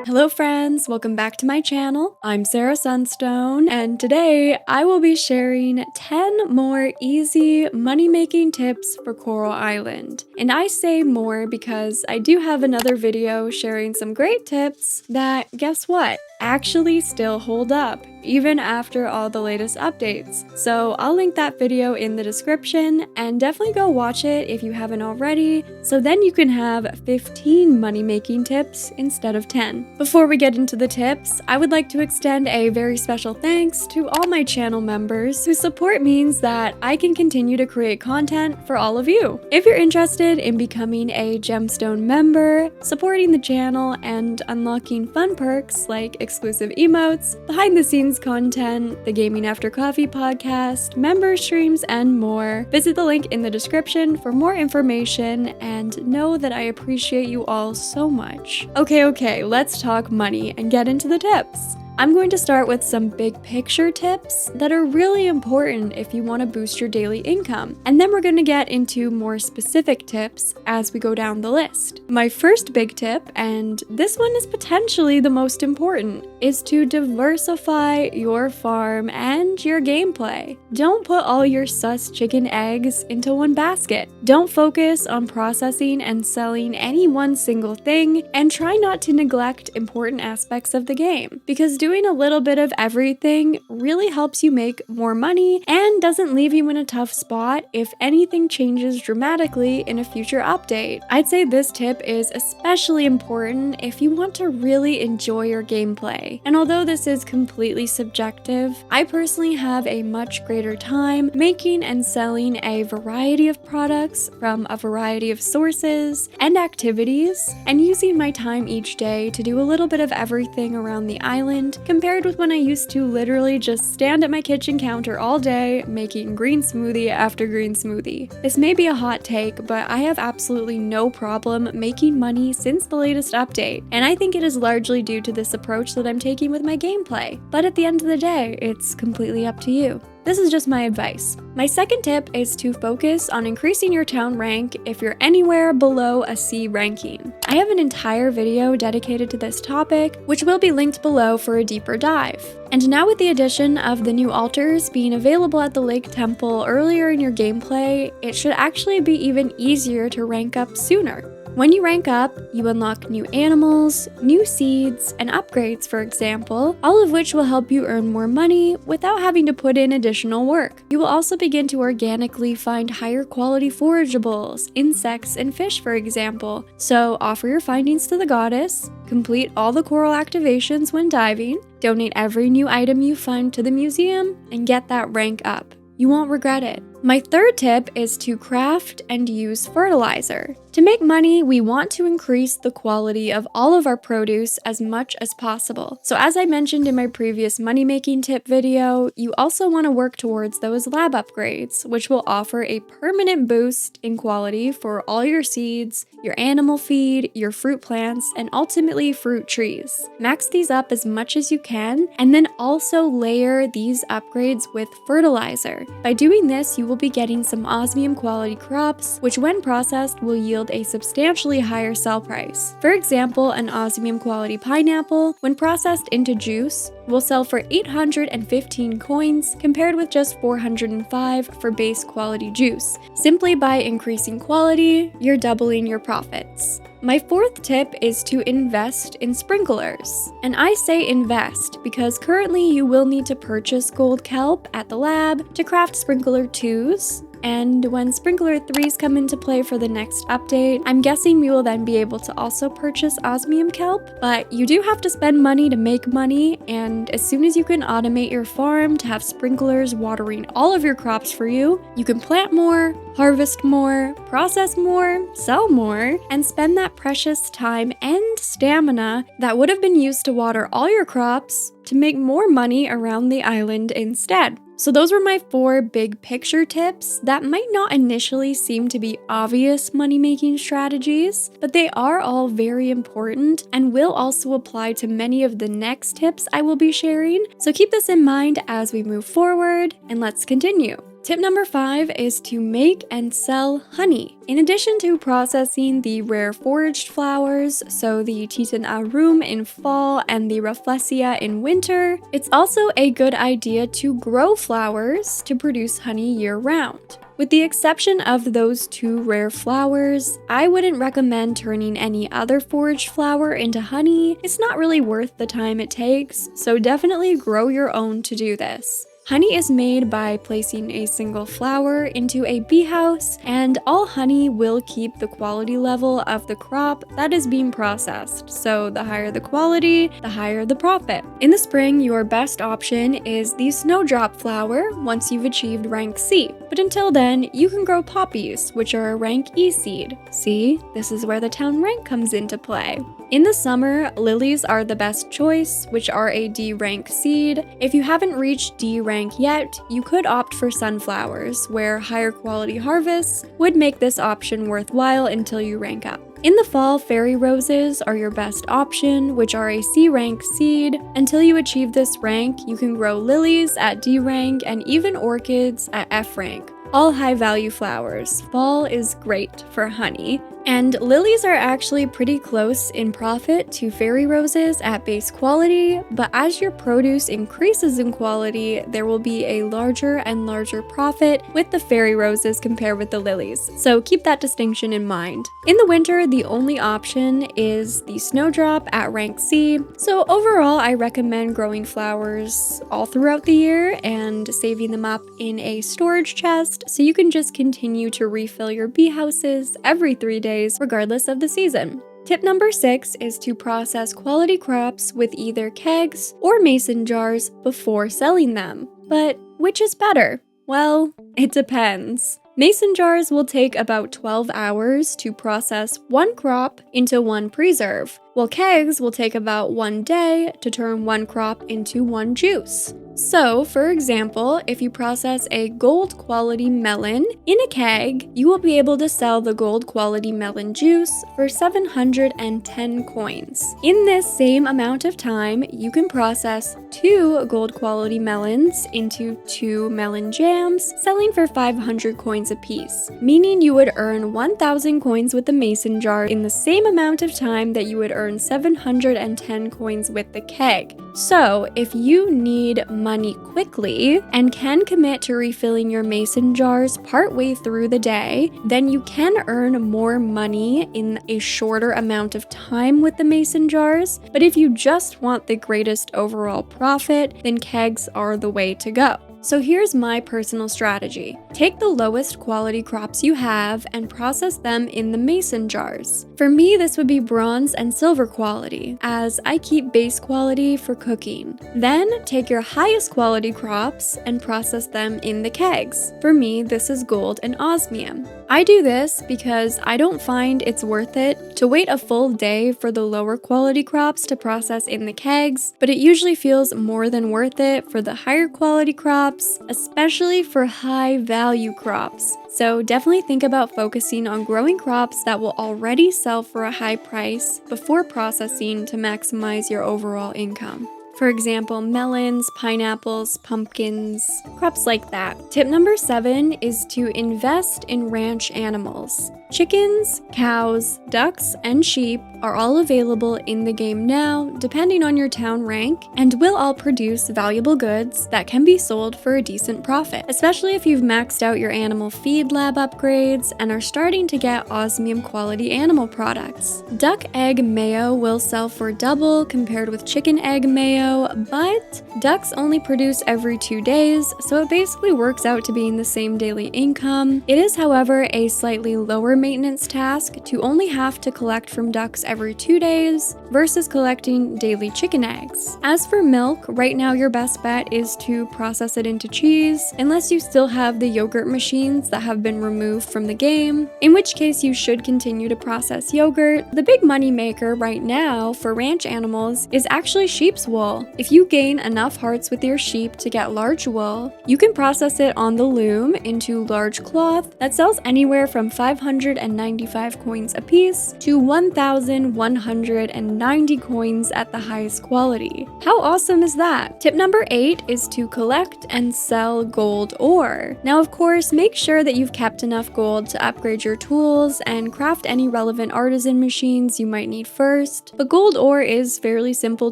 Hello friends, welcome back to my channel. I'm Sarah Sunstone, and today I will be sharing 10 more easy money-making tips for Coral Island. And I say more because I do have another video sharing some great tips that, guess what, actually still hold up, even after all the latest updates. So I'll link that video in the description, and definitely go watch it if you haven't already, so then you can have 15 money-making tips instead of 10. Before we get into the tips, I would like to extend a very special thanks to all my channel members whose support means that I can continue to create content for all of you. If you're interested in becoming a Gemstone member, supporting the channel, and unlocking fun perks like exclusive emotes, behind-the-scenes content, the Gaming After Coffee podcast, member streams, and more, visit the link in the description for more information, and know that I appreciate you all so much. Okay, let's talk money and get into the tips. I'm going to start with some big picture tips that are really important if you want to boost your daily income, and then we're going to get into more specific tips as we go down the list. My first big tip, and this one is potentially the most important, is to diversify your farm and your gameplay. Don't put all your sus chicken eggs into one basket. Don't focus on processing and selling any one single thing, and try not to neglect important aspects of the game, because doing a little bit of everything really helps you make more money and doesn't leave you in a tough spot if anything changes dramatically in a future update. I'd say this tip is especially important if you want to really enjoy your gameplay. And although this is completely subjective, I personally have a much greater time making and selling a variety of products from a variety of sources and activities, and using my time each day to do a little bit of everything around the island, compared with when I used to literally just stand at my kitchen counter all day making green smoothie after green smoothie. This may be a hot take, but I have absolutely no problem making money since the latest update, and I think it is largely due to this approach that I'm taking with my gameplay. But at the end of the day, it's completely up to you. This is just my advice. My second tip is to focus on increasing your town rank if you're anywhere below a C ranking. I have an entire video dedicated to this topic, which will be linked below for a deeper dive. And now with the addition of the new altars being available at the Lake Temple earlier in your gameplay, it should actually be even easier to rank up sooner. When you rank up, you unlock new animals, new seeds, and upgrades, for example, all of which will help you earn more money without having to put in additional work. You will also begin to organically find higher quality forageables, insects, and fish, for example. So offer your findings to the goddess, complete all the coral activations when diving, donate every new item you find to the museum, and get that rank up. You won't regret it. My third tip is to craft and use fertilizer. To make money, we want to increase the quality of all of our produce as much as possible. So as I mentioned in my previous money-making tip video, you also want to work towards those lab upgrades, which will offer a permanent boost in quality for all your seeds, your animal feed, your fruit plants, and ultimately fruit trees. Max these up as much as you can, and then also layer these upgrades with fertilizer. By doing this, you will be getting some osmium quality crops, which when processed will yield a substantially higher sell price. For example, an osmium quality pineapple, when processed into juice, will sell for 815 coins compared with just 405 for base quality juice. Simply by increasing quality, you're doubling your profits. My fourth tip is to invest in sprinklers. And I say invest because currently you will need to purchase gold kelp at the lab to craft sprinkler 2s. And when Sprinkler 3s come into play for the next update, I'm guessing we will then be able to also purchase osmium kelp, but you do have to spend money to make money, and as soon as you can automate your farm to have sprinklers watering all of your crops for you, you can plant more, harvest more, process more, sell more, and spend that precious time and stamina that would have been used to water all your crops to make more money around the island instead. So those were my 4 big picture tips that might not initially seem to be obvious money-making strategies, but they are all very important and will also apply to many of the next tips I will be sharing. So keep this in mind as we move forward, and let's continue. Tip number 5 is to make and sell honey. In addition to processing the rare foraged flowers, so the Titan arum in fall and the Rafflesia in winter, it's also a good idea to grow flowers to produce honey year-round. With the exception of those 2 rare flowers, I wouldn't recommend turning any other foraged flower into honey. It's not really worth the time it takes, so definitely grow your own to do this. Honey is made by placing a single flower into a bee house, and all honey will keep the quality level of the crop that is being processed. So the higher the quality, the higher the profit. In the spring, your best option is the snowdrop flower once you've achieved rank C. But until then, you can grow poppies, which are a rank E seed. See, this is where the town rank comes into play. In the summer, lilies are the best choice, which are a D rank seed. If you haven't reached D rank yet, you could opt for sunflowers, where higher quality harvests would make this option worthwhile until you rank up. In the fall, fairy roses are your best option, which are a C rank seed. Until you achieve this rank, you can grow lilies at D rank and even orchids at F rank. All high value flowers. Fall is great for honey. And lilies are actually pretty close in profit to fairy roses at base quality, but as your produce increases in quality, there will be a larger and larger profit with the fairy roses compared with the lilies. So keep that distinction in mind. In the winter, the only option is the snowdrop at rank C. So overall, I recommend growing flowers all throughout the year and saving them up in a storage chest so you can just continue to refill your bee houses every 3 days regardless of the season. Tip number 6 is to process quality crops with either kegs or mason jars before selling them. But which is better? Well, it depends. Mason jars will take about 12 hours to process 1 crop into 1 preserve, while kegs will take about 1 day to turn 1 crop into 1 juice. So, for example, if you process a gold quality melon in a keg, you will be able to sell the gold quality melon juice for 710 coins. In this same amount of time, you can process 2 gold quality melons into 2 melon jams, selling for 500 coins apiece, meaning you would earn 1,000 coins with the mason jar in the same amount of time that you would earn 710 coins with the keg. So, if you need money quickly and can commit to refilling your mason jars partway through the day, then you can earn more money in a shorter amount of time with the mason jars. But if you just want the greatest overall profit, then kegs are the way to go. So here's my personal strategy. Take the lowest quality crops you have and process them in the mason jars. For me, this would be bronze and silver quality, as I keep base quality for cooking. Then take your highest quality crops and process them in the kegs. For me, this is gold and osmium. I do this because I don't find it's worth it to wait a full day for the lower quality crops to process in the kegs, but it usually feels more than worth it for the higher quality crops, especially for high value crops. So definitely think about focusing on growing crops that will already sell for a high price before processing to maximize your overall income. For example, melons, pineapples, pumpkins, crops like that. Tip number 7 is to invest in ranch animals. Chickens, cows, ducks, and sheep are all available in the game now, depending on your town rank, and will all produce valuable goods that can be sold for a decent profit, especially if you've maxed out your animal feed lab upgrades and are starting to get osmium quality animal products. Duck egg mayo will sell for double compared with chicken egg mayo, but ducks only produce every 2 days, so it basically works out to being the same daily income. It is, however, a slightly lower maintenance task to only have to collect from ducks every 2 days versus collecting daily chicken eggs. As for milk, right now your best bet is to process it into cheese, unless you still have the yogurt machines that have been removed from the game, in which case you should continue to process yogurt. The big money maker right now for ranch animals is actually sheep's wool. wool. If you gain enough hearts with your sheep to get large wool, you can process it on the loom into large cloth that sells anywhere from 595 coins apiece to 1,190 coins at the highest quality. How awesome is that? Tip number 8 is to collect and sell gold ore. Now, of course, make sure that you've kept enough gold to upgrade your tools and craft any relevant artisan machines you might need first. But gold ore is fairly simple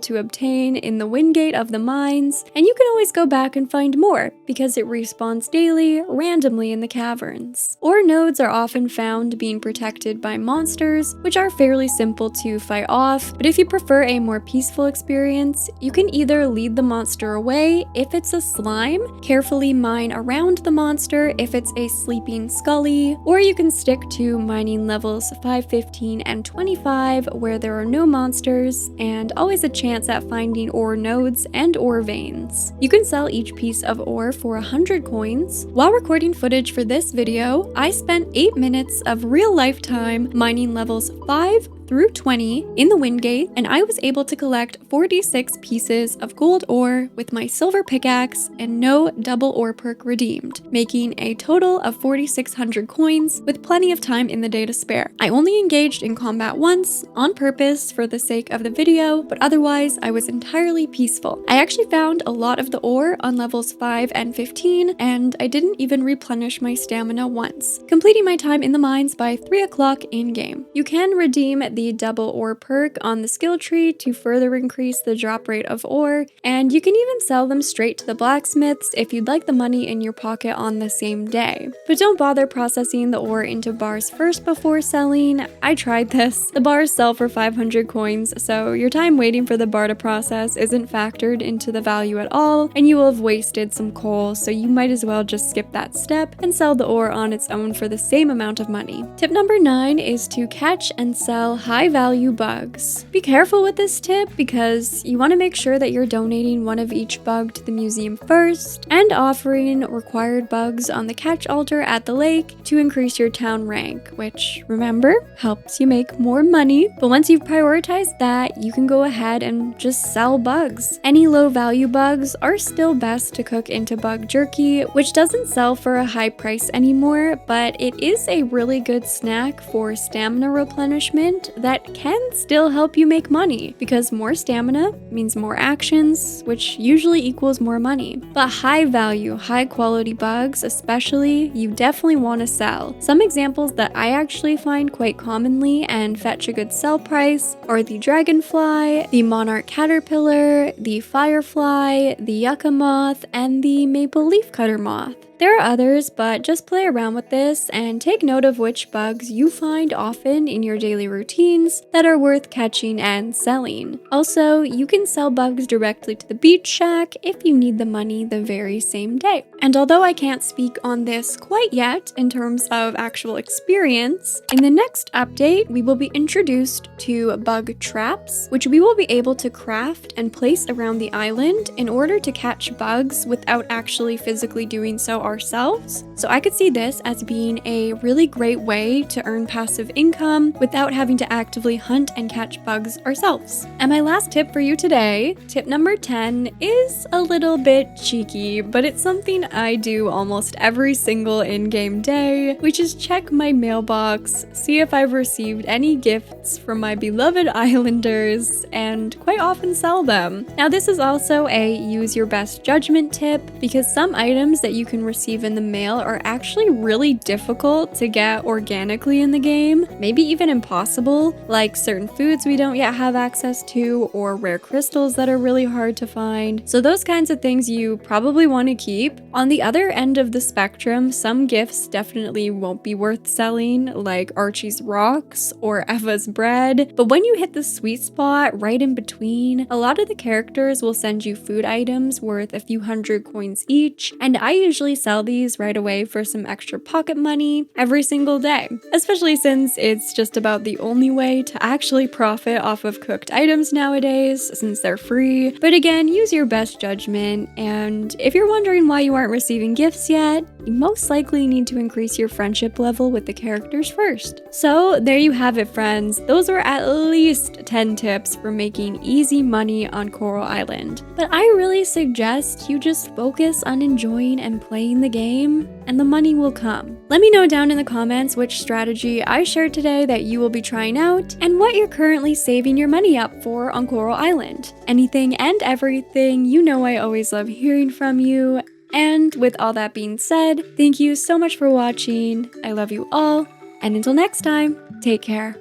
to obtain in the wingate of the mines, and you can always go back and find more because it respawns daily, randomly in the caverns. Ore nodes are often found being protected by monsters, which are fairly simple to fight off, but if you prefer a more peaceful experience, you can either lead the monster away if it's a slime, carefully mine around the monster if it's a sleeping scully, or you can stick to mining levels 5, 15, and 25 where there are no monsters and always a chance at finding ore nodes and ore veins. You can sell each piece of ore for 100 coins. While recording footage for this video, I spent 8 minutes of real life time mining levels 5 through 20 in the Wingate, and I was able to collect 46 pieces of gold ore with my silver pickaxe and no double ore perk redeemed, making a total of 4,600 coins with plenty of time in the day to spare. I only engaged in combat once, on purpose for the sake of the video, but otherwise I was entirely peaceful. I actually found a lot of the ore on levels 5 and 15, and I didn't even replenish my stamina once, completing my time in the mines by 3 o'clock in-game. You can redeem the double ore perk on the skill tree to further increase the drop rate of ore, and you can even sell them straight to the blacksmiths if you'd like the money in your pocket on the same day. But don't bother processing the ore into bars first before selling. I tried this. The bars sell for 500 coins, so your time waiting for the bar to process isn't factored into the value at all, and you will have wasted some coal, so you might as well just skip that step and sell the ore on its own for the same amount of money. Tip number 9 is to catch and sell high value bugs. Be careful with this tip because you want to make sure that you're donating one of each bug to the museum first and offering required bugs on the catch altar at the lake to increase your town rank, which, remember, helps you make more money. But once you've prioritized that, you can go ahead and just sell bugs. Any low value bugs are still best to cook into bug jerky, which doesn't sell for a high price anymore, but it is a really good snack for stamina replenishment that can still help you make money because more stamina means more actions, which usually equals more money. But high value, high quality bugs especially, you definitely want to sell. Some examples that I actually find quite commonly and fetch a good sell price are the dragonfly, the monarch caterpillar, the firefly, the yucca moth, and the maple leaf cutter moth. There are others, but just play around with this and take note of which bugs you find often in your daily routines that are worth catching and selling. Also, you can sell bugs directly to the beach shack if you need the money the very same day. And although I can't speak on this quite yet in terms of actual experience, in the next update we will be introduced to bug traps, which we will be able to craft and place around the island in order to catch bugs without actually physically doing so ourselves. So I could see this as being a really great way to earn passive income without having to actively hunt and catch bugs ourselves. And my last tip for you today, tip number 10, is a little bit cheeky, but it's something I do almost every single in-game day, which is check my mailbox, see if I've received any gifts from my beloved islanders, and quite often sell them. Now this is also a use your best judgment tip because some items that you can receive in the mail are actually really difficult to get organically in the game, maybe even impossible, like certain foods we don't yet have access to or rare crystals that are really hard to find. So those kinds of things you probably want to keep. On the other end of the spectrum, some gifts definitely won't be worth selling, like Archie's rocks or Eva's bread, but when you hit the sweet spot right in between, a lot of the characters will send you food items worth a few hundred coins each, and I usually sell these right away for some extra pocket money every single day, especially since it's just about the only way to actually profit off of cooked items nowadays, since they're free. But again, use your best judgment, and if you're wondering why you aren't receiving gifts yet, you most likely need to increase your friendship level with the characters first. So there you have it, friends. Those are at least 10 tips for making easy money on Coral Island. But I really suggest you just focus on enjoying and playing the game, and the money will come. Let me know down in the comments which strategy I shared today that you will be trying out, and what you're currently saving your money up for on Coral Island. Anything and everything, you know I always love hearing from you. And with all that being said, thank you so much for watching. I love you all, and until next time, take care.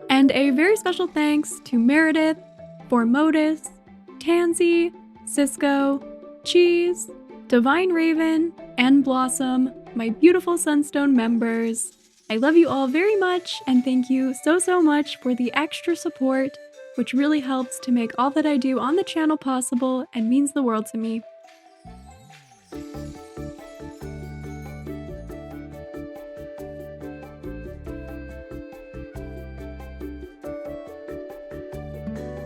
And a very special thanks to Meredith, Formotus, Tansy, Cisco, Cheese, Divine Raven, and Blossom, my beautiful Sunstone members. I love you all very much, and thank you so much for the extra support, which really helps to make all that I do on the channel possible and means the world to me.